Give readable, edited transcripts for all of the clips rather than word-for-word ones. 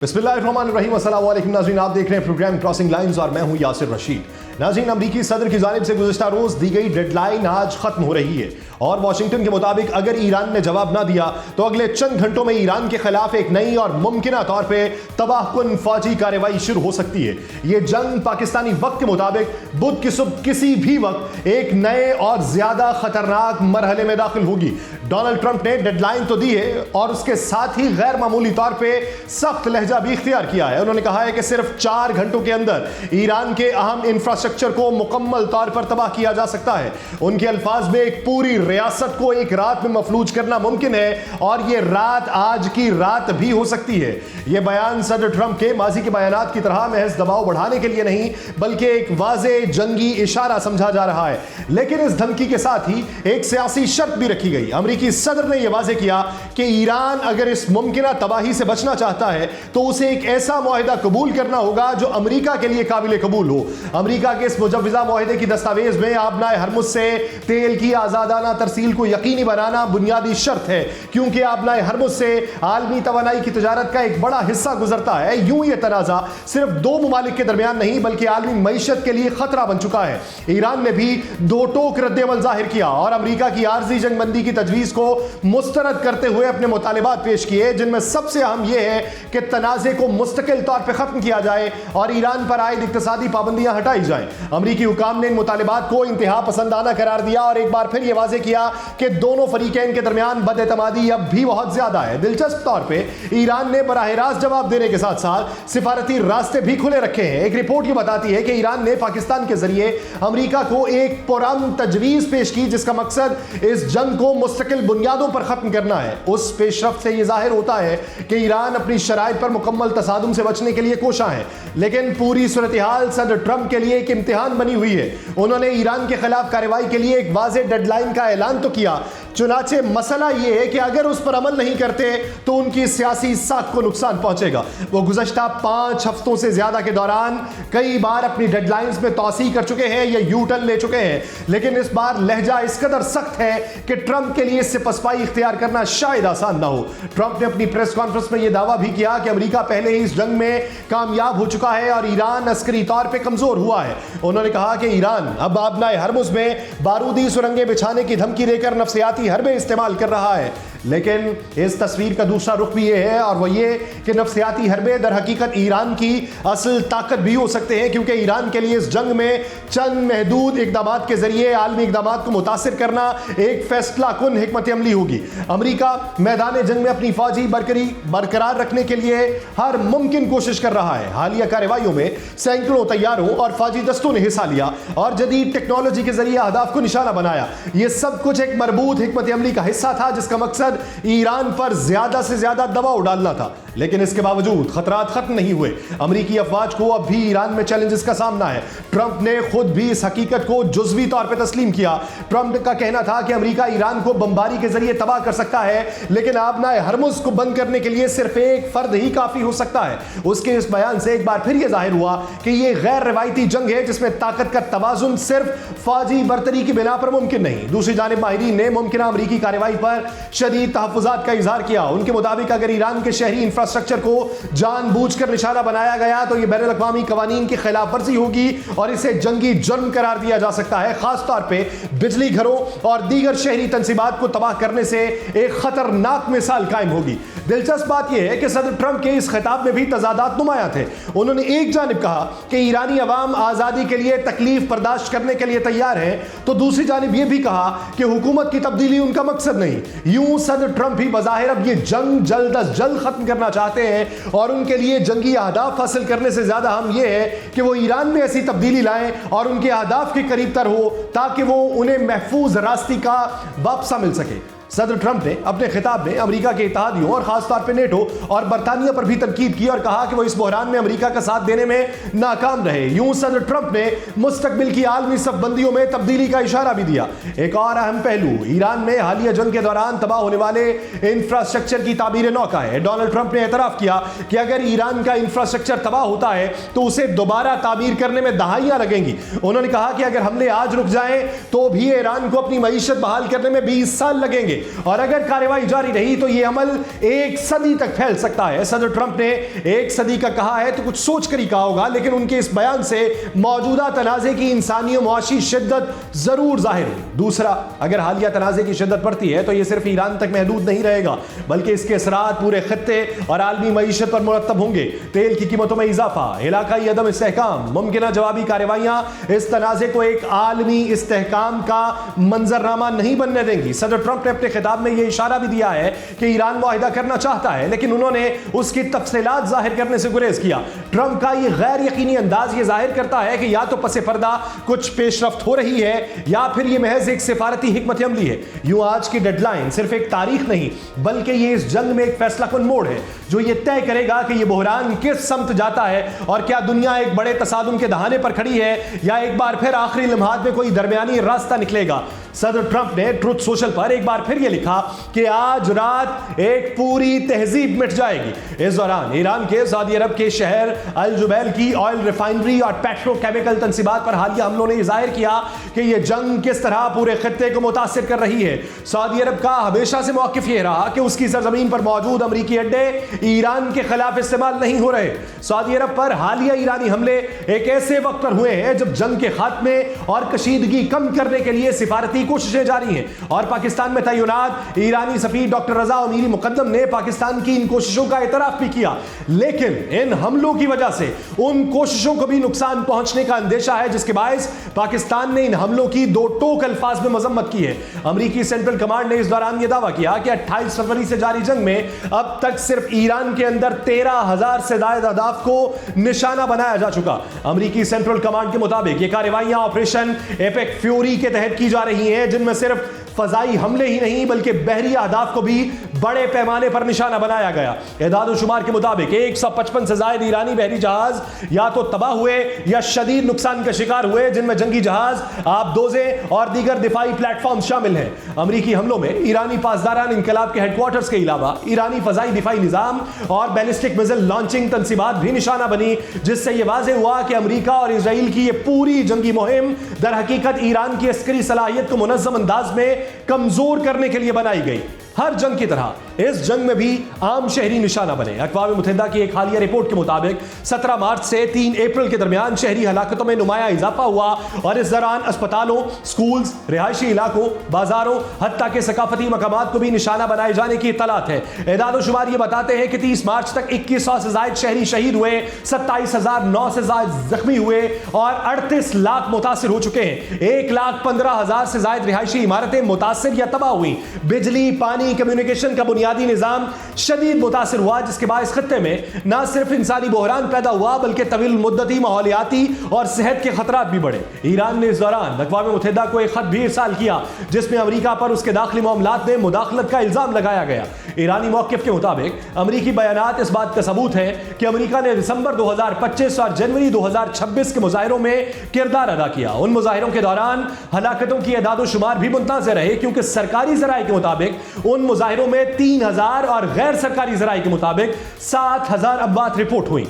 बिस्मिल्लाहिर्रहमानिर्रहीम, अस्सलाम वालेकुम नाज़रीन, आप देख रहे हैं प्रोग्राम क्रॉसिंग लाइंस और मैं हूं यासिर रशीद। नाज़रीन, अमरीकी सदर की जानिब से गुज़िश्ता रोज़ दी गई डेडलाइन आज ख़त्म हो रही है और वाशिंगटन के मुताबिक अगर ईरान ने जवाब ना दिया तो अगले चंद घंटों में ईरान के खिलाफ एक नई और मुमकिना तौर पे तबाहकुन फौजी कार्रवाई शुरू हो सकती है। ये जंग पाकिस्तानी वक्त के मुताबिक बुध की सुबह किसी भी वक्त एक नए और ज़्यादा ख़तरनाक मरहले में दाखिल होगी। डोनाल्ड ट्रंप ने डेडलाइन तो दी है और उसके साथ ही गैर मामूली तौर पर सख्त लहजा भी इख्तियार किया है। उन्होंने कहा है कि सिर्फ 4 घंटों के अंदर ईरान के अहम इंफ्रास्ट्रक्चर को मुकम्मल तौर पर तबाह किया जा सकता है। उनके अल्फाज में एक पूरी रियासत को एक रात में मफलूज करना मुमकिन है और यह रात आज की रात भी हो सकती है। यह बयान सदर ट्रंप के माजी के बयानात की तरह महज दबाव बढ़ाने के लिए नहीं बल्कि एक वाज़े जंगी इशारा समझा जा रहा है। लेकिन इस धमकी के साथ ही एक सियासी शर्त भी रखी गई। अमरीकी सदर ने यह वाज़े किया कि ईरान अगर इस मुमकिना तबाही से बचना चाहता है तो उसे एक ऐसा मुआहिदा कबूल करना होगा जो अमेरिका के लिए काबिल कबूल हो। अमेरिका के इस मुजव्वज़ा मुआहिदे की दस्तावेज में आबनाए हरमुज़ से तेल की आज़ादाना तरसील को यकीनी बनाना बुनियादी शर्त है, क्योंकि आबनाए हरमुज़ से आलमी तवानाई की तजारत का एक बड़ा हिस्सा गुजरता है। यूं ये तनाज़ा सिर्फ 2 ममालिक के दरमियान नहीं बल्कि आलमी मईशत के लिए खतरा बन चुका है। ईरान ने भी दो टोक रद्द-ए-अमल जाहिर किया और अमेरिका की आर्जी जंगबंदी की तजवीज़ को मुस्तरद करते हुए अपने मुतालिबात पेश किए, जिनमें सबसे अहम यह है कि तनाज़े को मुस्तकिल तौर पर खत्म किया जाए और ईरान पर आयद इक्तिसादी पाबंदियां हटाई जाएं। अमरीकी हुकाम ने इन मुतालिबात को इंतहा पसंदाना करार दिया और एक बार फिर यह वाज़े किया कि दोनों फरीकैन के दरमियान बदएतमादी अब भी बहुत ज्यादा है। दिलचस्प तौर पर ईरान ने बराह रास्त जवाब देने के साथ साथ सिफारती रास्ते भी खुले रखे हैं। एक रिपोर्ट ये बताती है कि ईरान ने पाकिस्तान के जरिए अमरीका को एक पुरअमन तजवीज़ पेश की जिसका मकसद इस जंग को मुस्तकिल बुनियादों पर खत्म करना है। उस पेशरफ्त से यह जाहिर होता है कि ईरान अपनी शराइत पर मुकम्मल तसादुम से बचने के लिए कोशा है, लेकिन पूरी सूरत-ए-हाल सदर ट्रंप के लिए एक इम्तिहान बनी हुई है। उन्होंने ईरान के खिलाफ कार्रवाई के लिए एक वाज़े डेडलाइन का ऐलान तो किया, चुनाचे मसला यह है कि अगर उस पर अमल नहीं करते तो उनकी सियासी साख को नुकसान पहुंचेगा। वो गुज़श्ता 5 हफ्तों से ज्यादा के दौरान कई बार अपनी डेडलाइंस में तौसी कर चुके हैं या यू टर्न ले चुके हैं, लेकिन इस बार लहजा इस कदर सख्त है कि ट्रंप के लिए इससे पसपाई इख्तियार करना शायद आसान ना हो। ट्रंप ने अपनी प्रेस कॉन्फ्रेंस में यह दावा भी किया कि अमेरिका पहले ही इस जंग में कामयाब हो चुका है और ईरान अस्करी तौर पर कमजोर हुआ है। उन्होंने कहा कि ईरान अब आबनाए हरमुज़ में बारूदी सुरंगें बिछाने की धमकी देकर नफसियाती हरबे इस्तेमाल कर रहा है, लेकिन इस तस्वीर का दूसरा रुख भी यह है और वह ये कि नफसियाती हरबे दर हकीकत ईरान की असल ताकत भी हो सकते हैं, क्योंकि ईरान के लिए इस जंग में चंद महदूद इकदामात के जरिए आलमी इकदामात को मुतासिर करना एक फैसला कुन हिकमत अमली होगी। अमेरिका मैदान जंग में अपनी फौजी बरकरार रखने के लिए हर मुमकिन कोशिश कर रहा है। हालिया कार्रवाइयों में सैकड़ों तैयारों और फौजी दस्तों ने हिस्सा लिया और जदीद टेक्नोलॉजी के जरिए अहदाफ को निशाना बनाया। यह सब कुछ एक मरबूत हिकमत अमली का हिस्सा था जिसका मकसद ईरान पर ज्यादा से ज्यादा दबाव डालना था, लेकिन इसके बावजूद खतरात खत्म नहीं हुए। अमेरिकी अफवाज को अब भी ईरान में चैलेंजेस का सामना है। ट्रंप ने खुद भी इस हकीकत को जुज़वी तौर पर तस्लीम किया। ट्रंप का कहना था कि अमेरिका ईरान को बमबारी के जरिए तबाह कर सकता है, लेकिन आबनाए हरमुज़ को बंद करने के लिए सिर्फ एक फर्द ही काफी हो सकता है। उसके इस बयान से एक बार फिर यह जाहिर हुआ कि यह गैर रवायती जंग है जिसमें ताकत का तवाजुन सिर्फ फौजी बरतरी की बिना पर मुमकिन नहीं। दूसरी जानिब माहिरीन ने मुमकिन अमेरिकी कार्रवाई पर शदीद तहफ़्फ़ुज़ात का इज़हार किया। उनके मुताबिक अगर ईरान के शहरी इंफ्रास्ट्रक्चर को जानबूझकर निशाना बनाया गया तो यह बैनुल अक़वामी क़वानीन की खिलाफ वर्जी होगी और इसे जंगी जुर्म करार दिया जा सकता है। खास तौर पर बिजली घरों और दीगर शहरी तंसीबात को तबाह करने से एक खतरनाक मिसाल कायम होगी। दिलचस्प बात यह है कि सदर ट्रंप के इस खिताब में भी तजादात नुमाया थे। उन्होंने एक जानिब कहा कि ईरानी अवाम आज़ादी के लिए तकलीफ बर्दाश्त करने के लिए तैयार है, तो दूसरी जानिब यह भी कहा कि हुकूमत की तब्दीली उनका मकसद नहीं। यूं सदर ट्रंप भी बज़ाहिर अब ये जंग जल्द अज जल्द खत्म करना चाहते हैं और उनके लिए जंगी अहदाफ हासिल करने से ज्यादा अहम यह है कि वो ईरान में ऐसी तब्दीली लाएं और उनके अहदाफ के करीब तर हो ताकि वो उन्हें महफूज रास्ते का वापसा मिल सके। सदर ट्रंप ने अपने खिताब में अमेरिका के इत्तेहादियों और खासतौर पर नेटो और बरतानिया पर भी तनकीद की और कहा कि वो इस बहरान में अमेरिका का साथ देने में नाकाम रहे। यूं सदर ट्रंप ने मुस्तकबिल की आलमी सफबंदियों में तब्दीली का इशारा भी दिया। एक और अहम पहलू ईरान में हालिया जंग के दौरान तबाह होने वाले इंफ्रास्ट्रक्चर की ताबीर नौ का है। डोनाल्ड ट्रंप ने एतराफ़ किया कि अगर ईरान का इंफ्रास्ट्रक्चर तबाह होता है तो उसे दोबारा ताबीर करने में दहाइयां लगेंगी। उन्होंने कहा कि अगर हमले आज रुक जाएं तो भी ईरान को अपनी मईशत बहाल करने में 20 साल लगेंगे। और अगर कार्रवाई जारी रही तो यह अमल 1 सदी तक फैल सकता है। सदर ट्रंप ने 1 सदी का कहा है तो कुछ सोच कर ही कहा होगा, लेकिन उनके इस बयान से मौजूदा तनाज़े की इंसानी और मुआशी शिद्दत जरूर जाहिर हुई। दूसरा, अगर हालिया तनाज़े की शिद्दत बढ़ती है तो यह सिर्फ ईरान तक महदूद नहीं रहेगा, बल्कि इसके असरात पूरे खत्ते और आलमी मईशत पर मुरतब होंगे। तेल की कीमतों में इजाफा, इलाकाई अदम इस्तेहकाम, मुमकिन जवाबी कार्रवाइयां इस तनाज़े को एक आलमी इस्तेहकाम का मंजरनामा नहीं बनने देंगी। सदर ट्रंप ने अपने खिताब में यह इशारा भी दिया है कि ईरान मुआहिदा करना चाहता है, लेकिन उन्होंने उसकी तफसीलात जाहिर करने से गुरेज किया। ट्रंप का यह गैर यकीनी अंदाज यह जाहिर करता है कि या तो पसे पर्दा कुछ पेशरफ्त हो रही है या फिर यह महज एक सिफारती हिकमत अमली है। यूं आज की डेडलाइन सिर्फ एक तारीख नहीं, बल्कि यह इस जंग में एक फैसला कुन मोड़ है जो यह तय करेगा कि यह बहरान किस समत जाता है और क्या दुनिया एक बड़े तसादुम के दहाने पर खड़ी है या एक बार फिर आखिरी लम्हात में कोई दरमियानी रास्ता निकलेगा। सदर ट्रंप ने ट्रुथ सोशल पर एक बार फिर यह लिखा कि आज रात एक पूरी तहजीब मिट जाएगी। इस दौरान ईरान के सऊदी अरब के शहर अल जुबैल की ऑयल रिफाइनरी और पेट्रोकेमिकल तंसीबात पर हालिया हमलों ने जाहिर किया कि यह जंग किस तरह पूरे खत्ते को मुतासिर कर रही है। सऊदी अरब का हमेशा से मौकिफ यह रहा कि उसकी सरजमीन पर मौजूद अमरीकी अड्डे ईरान के खिलाफ इस्तेमाल नहीं हो रहे। सऊदी अरब पर हालिया ईरानी हमले एक ऐसे वक्त पर हुए हैं जब जंग के खात्मे और कशीदगी कम करने के लिए सिफारती कोशिशें जारी हैं, और पाकिस्तान में तैनात ईरानी सफीर डॉक्टर रजा अमीरी मुकद्दम ने पाकिस्तान की इन कोशिशों का एतराफ भी किया। लेकिन इन हमलों की वजह से उन कोशिशों को भी नुकसान पहुंचने का अंदेशा है, जिसके बायस पाकिस्तान ने इन हमलों की दो टोक अल्फाज में मजम्मत की है। अमरीकी सेंट्रल कमांड ने इस दौरान यह दावा किया कि 28 फरवरी से जारी जंग में अब तक सिर्फ ईरान के अंदर 13,000 से ज्यादा अहदाफ को निशाना बनाया जा चुका। अमरीकी सेंट्रल कमांड के मुताबिक ये कार्रवाइयां ऑपरेशन एपेक फ्यूरी के तहत की जा रही हैं, जिनमें सिर्फ फजाई हमले ही नहीं बल्कि बहरी अहदाफ को भी बड़े पैमाने पर निशाना बनाया गया। एदाद शुमार के मुताबिक 155 से ज्यादा ईरानी बहरी जहाज या तो तबाह हुए या शदीद नुकसान का शिकार हुए, जिनमें जंगी जहाज, आबदोजें और दीगर दिफाई प्लेटफॉर्म शामिल हैं। अमरीकी हमलों में ईरानी पासदारान इनकलाब के हेडक्वार्टर्स के अलावा ईरानी फजाई दिफाई निजाम और बैलिस्टिक मिसाइल लॉन्चिंग तंसीबात भी निशाना बनी, जिससे यह वाज़ेह हुआ कि अमरीका और इजराइल की यह पूरी जंगी मुहिम दर हकीकत ईरान की अस्करी सलाहियत को मुनज़्ज़म अंदाज में कमजोर करने के लिए बनाई गई। हर जंग की तरह इस जंग में भी आम शहरी निशाना बने। अक़वाम मुत्तहिदा की एक हालिया रिपोर्ट के मुताबिक 17 मार्च से 3 अप्रैल के दरमियान शहरी हलाकतों में नुमाया इजाफा हुआ, और इस दौरान अस्पतालों, स्कूल्स, रिहायशी इलाकों, बाजारों, हत्ता के सकाफती मकामात को भी निशाना बनाए जाने की इत्तलात है। एदाद शुमार ये बताते हैं कि 30 मार्च तक 2100 से ज्यादा शहरी शहीद हुए, 27,009 से ज्यादा जख्मी हुए और 38 लाख मुतासिर हो चुके हैं। 1,15,000 से ज्यादा रिहायशी इमारतें मुतासिर या तबाह हुई। बिजली, पानी, कम्युनिकेशन का बुनियादी निजाम शदीद मुतासिर हुआ, जिसके बाद इस खत्ते में न सिर्फ इंसानी बहरान पैदा हुआ बल्कि तवील मुद्दती माहौलियाती और सेहत के खतरात भी बढ़े। ईरान ने इस दौरान अक़वाम मुत्तहिदा को एक खत भी इरसाल किया, जिसमें अमरीका पर उसके दाखिली मामलात में मुदाखलत का इल्जाम लगाया गया। ईरानी मौक़िफ़ के मुताबिक अमरीकी बयानात इस बात का सबूत है कि अमरीका ने दिसंबर 2025 और जनवरी 2026 के मुजाहिरों में किरदार अदा किया। उन मुजाहिरों के दौरान हलाकतों की एदाद शुमार भी मुतनाज़िर रहे, क्योंकि सरकारी ज़राए के मुताबिक उन मुजाहिरों में 3,000 और गैर सरकारी ज़राए के मुताबिक 7,000 अमवात रिपोर्ट हुई।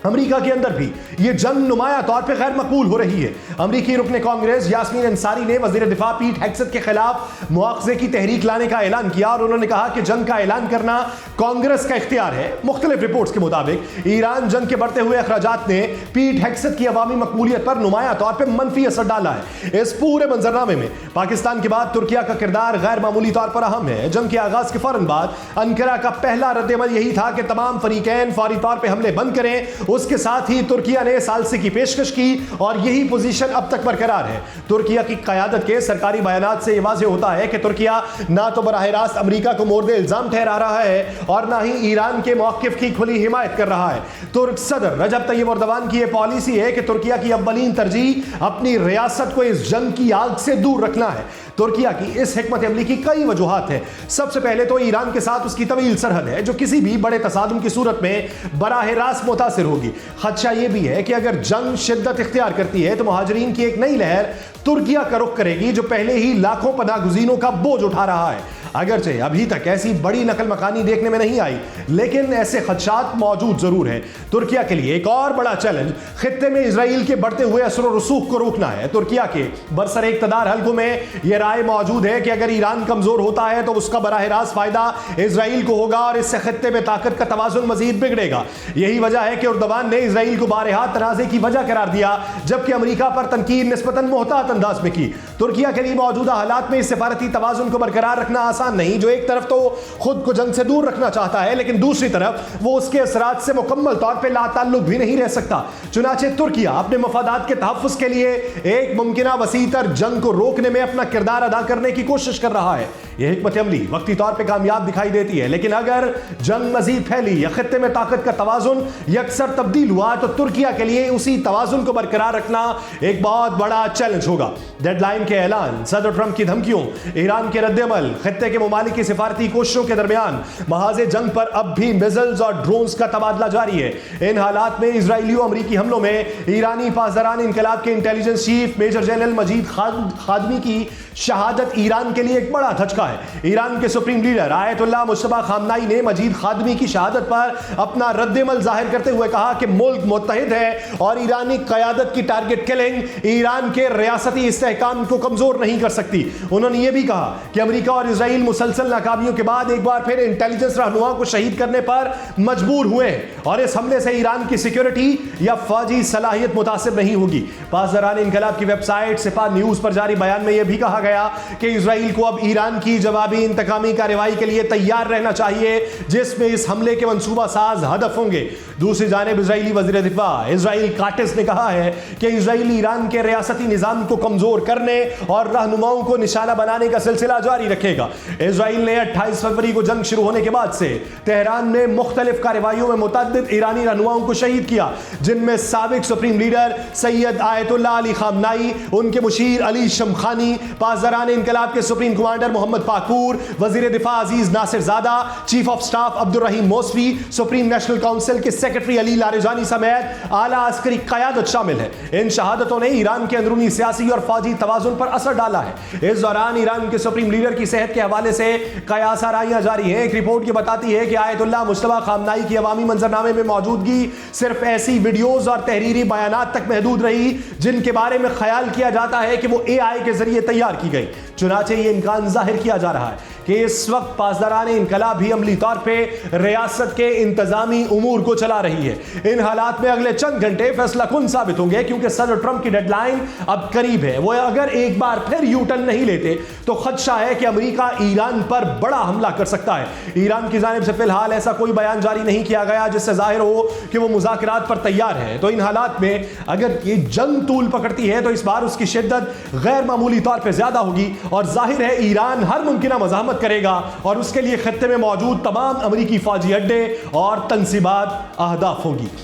अमरीका के अंदर भी ये जंग नुमाया तौर पर गैर मकबूल हो रही है। अमरीकी रुकने कांग्रेस यास्मीन अंसारी ने वज़ीर दिफा पीट हेग्सेथ के खिलाफ मुआवजे की तहरीक लाने का ऐलान किया, और उन्होंने कहा कि जंग का ऐलान करना कांग्रेस का इख्तियार है। मुख्तलिफ रिपोर्ट्स के मुताबिक ईरान जंग के बढ़ते हुए अखराजात ने पीट हेग्सेथ की अवामी मकबूलियत पर नुमाया तौर पर मनफी असर डाला है। इस पूरे मंजरनामे में पाकिस्तान के बाद तुर्किया का किरदार गैर मामूली तौर पर अहम है। जंग के आगाज के फौरन बाद अंकारा का पहला रद्द-ए-अमल यही था कि तमाम फरीकैन फौरी तौर पर हमले बंद करें। उसके साथ ही तुर्किया ने सालसी की पेशकश की, और यही पोजीशन अब तक बरकरार है। तुर्किया की क़यादत के सरकारी बयानात से यह वाज़ेह होता है कि तुर्किया ना तो बराह रास्त अमरीका को मोर्दे इल्जाम ठहरा रहा है और ना ही ईरान के मौक़िफ़ की खुली हिमायत कर रहा है। तुर्क सदर रजब तय्यब एर्दोगान की यह पॉलिसी है कि तुर्किया की अव्वलीन तरजीह अपनी रियासत को इस जंग की आग से दूर रखना है। तुर्किया की इस हिकमत अमली की कई वजूहात हैं। सबसे पहले तो ईरान के साथ उसकी तवील सरहद है, जो किसी भी बड़े तसादुम की सूरत में बराह रास्त मुतासिर होगी। खदशा यह भी है कि अगर जंग शिद्दत इख्तियार करती है तो मुहाजिरीन की एक नई लहर तुर्किया का रुख करेगी, जो पहले ही लाखों पनाहगुज़ीनों का बोझ उठा रहा है। اگرچہ ابھی تک ایسی بڑی نقل مکانی دیکھنے میں نہیں آئی، لیکن ایسے خدشات موجود ضرور ہیں۔ ترکیہ کے لیے ایک اور بڑا چیلنج خطے میں اسرائیل کے بڑھتے ہوئے اثر و رسوخ کو روکنا ہے۔ ترکیہ کے برسر اقتدار حلقوں میں یہ رائے موجود ہے کہ اگر ایران کمزور ہوتا ہے تو اس کا براہ راست فائدہ اسرائیل کو ہوگا اور اس سے خطے میں طاقت کا توازن مزید بگڑے گا۔ یہی وجہ ہے کہ اردوان نے اسرائیل کو بارہا تنازع کی وجہ قرار دیا، جبکہ امریکہ پر تنقید نسبتاً محتاط انداز میں کی۔ ترکیہ کے لیے موجودہ حالات میں اس سفارتی توازن کو برقرار رکھنا آسان نہیں، جو ایک طرف تو خود کو جنگ سے دور رکھنا چاہتا ہے، لیکن دوسری طرف وہ اس کے اثرات سے مکمل طور پہ لا تعلق بھی نہیں رہ سکتا۔ چنانچہ ترکیہ اپنے مفادات کے تحفظ کے لیے ایک ممکنہ وسیع تر جنگ کو روکنے میں اپنا کردار ادا کرنے کی کوشش کر رہا ہے۔ یہ حکمت عملی وقتی طور پہ کامیاب دکھائی دیتی ہے، لیکن اگر جنگ مزید پھیلی یا خطے میں طاقت کا توازن یکسر تبدیل ہوا تو ترکیہ کے لیے اسی توازن کو برقرار رکھنا ایک بہت بڑا چیلنج ہوگا۔ ڈیڈ لائن کے اعلان، صدر ٹرمپ کی دھمکیوں، ایران کے رد عمل، خطے کے ممالک کی سفارتی کوششوں کے درمیان محاذ جنگ پر اب بھی میزائلز اور ڈرونز کا تبادلہ جاری ہے۔ ان حالات میں اسرائیلی و امریکی حملوں میں ایرانی پاسداران انقلاب کے انٹیلیجنس چیف میجر جنرل مجید خادمی کی شہادت ایران کے لیے ایک بڑا دھچکا ہے۔ ایران کے سپریم لیڈر آیت اللہ مجتبی خامنائی نے مجید خادمی کی شہادت پر اپنا رد عمل ظاہر کرتے ہوئے کہا کہ ملک متحد ہے اور ایرانی قیادت کی ٹارگٹ کلنگ ایران کے ریاستی استحکام کو کمزور نہیں کر سکتی۔ انہوں نے یہ بھی کہا کہ امریکہ اور اسرائیل مسلسل ناکامیوں کے بعد ایک بار پھر انٹیلیجنس رہنما کو شہید کرنے پر مجبور ہوئے ہیں اور اس حملے سے ایران کی سیکیورٹی یا فوجی صلاحیت متاثر نہیں ہوگی۔ پاسداران انقلاب کی ویب سائٹ سپاہ نیوز پر جاری بیان میں یہ بھی کہا گیا کہ اسرائیل کو اب ایران کی جوابی انتقامی کارروائی کے لیے تیار رہنا چاہیے، جس میں اس حملے کے منصوبہ ساز ہدف ہوں گے۔ دوسری جانب اسرائیلی وزیر دفاع اسرائیل کاٹس نے کہا ہے کہ اسرائیل ایران کے ریاستی نظام کو کمزور کرنے اور رہنماؤں کو نشانہ بنانے کا سلسلہ جاری رکھے گا۔ اسرائیل نے 28 فروری کو جنگ شروع ہونے کے بعد سے تہران میں مختلف کارروائیوں میں متعدد ایرانی رہنماؤں کو شہید کیا، جن میں سابق سپریم لیڈر سید آیت اللہ علی خامنائی، ان کے مشیر علی شمخانی، پاسداران انقلاب کے سپریم کمانڈر محمد پاکور، وزیر دفاع عزیز ناصر زادہ، چیف آف سٹاف عبد الرحیم موسوی، سپریم نیشنل کونسل کے سیکرٹری علی لاریجانی سمیت اعلیٰ عسکری قیادت شامل ہے۔ ان شہادتوں نے ایران کے اندرونی سیاسی اور فوجی توازن پر اثر ڈالا ہے۔ اس دوران ایران کے سپریم لیڈر کی صحت کے حوالے سے قیاس آرائیاں جاری ہیں۔ ایک رپورٹ یہ بتاتی ہے کہ آیت اللہ مجتبی خامنائی کی عوامی منظرنامے میں موجودگی صرف ایسی ویڈیوز اور تحریری بیانات تک محدود رہی جن کے بارے میں خیال کیا جاتا ہے کہ وہ AI کے ذریعے تیار کی گئی۔ چنانچہ یہ امکان ظاہر کیا جا رہا ہے کہ اس وقت پاسداران انقلاب بھی عملی طور پہ ریاست کے انتظامی امور کو چلا رہی ہے۔ ان حالات میں اگلے چند گھنٹے فیصلہ کن ثابت ہوں گے، کیونکہ صدر ٹرمپ کی ڈیڈ لائن اب قریب ہے۔ وہ اگر ایک بار پھر یو ٹرن نہیں لیتے تو خدشہ ہے کہ امریکہ ایران پر بڑا حملہ کر سکتا ہے۔ ایران کی جانب سے فی الحال ایسا کوئی بیان جاری نہیں کیا گیا جس سے ظاہر ہو کہ وہ مذاکرات پر تیار ہے۔ تو ان حالات میں اگر یہ جنگ طول پکڑتی ہے تو اس بار اس کی شدت غیر معمولی طور پہ زیادہ ہوگی، اور ظاہر ہے ایران ہر ممکنہ مزاحمت کرے گا اور اس کے لیے خطے میں موجود تمام امریکی فوجی اڈے اور تنصیبات اہداف ہوگی۔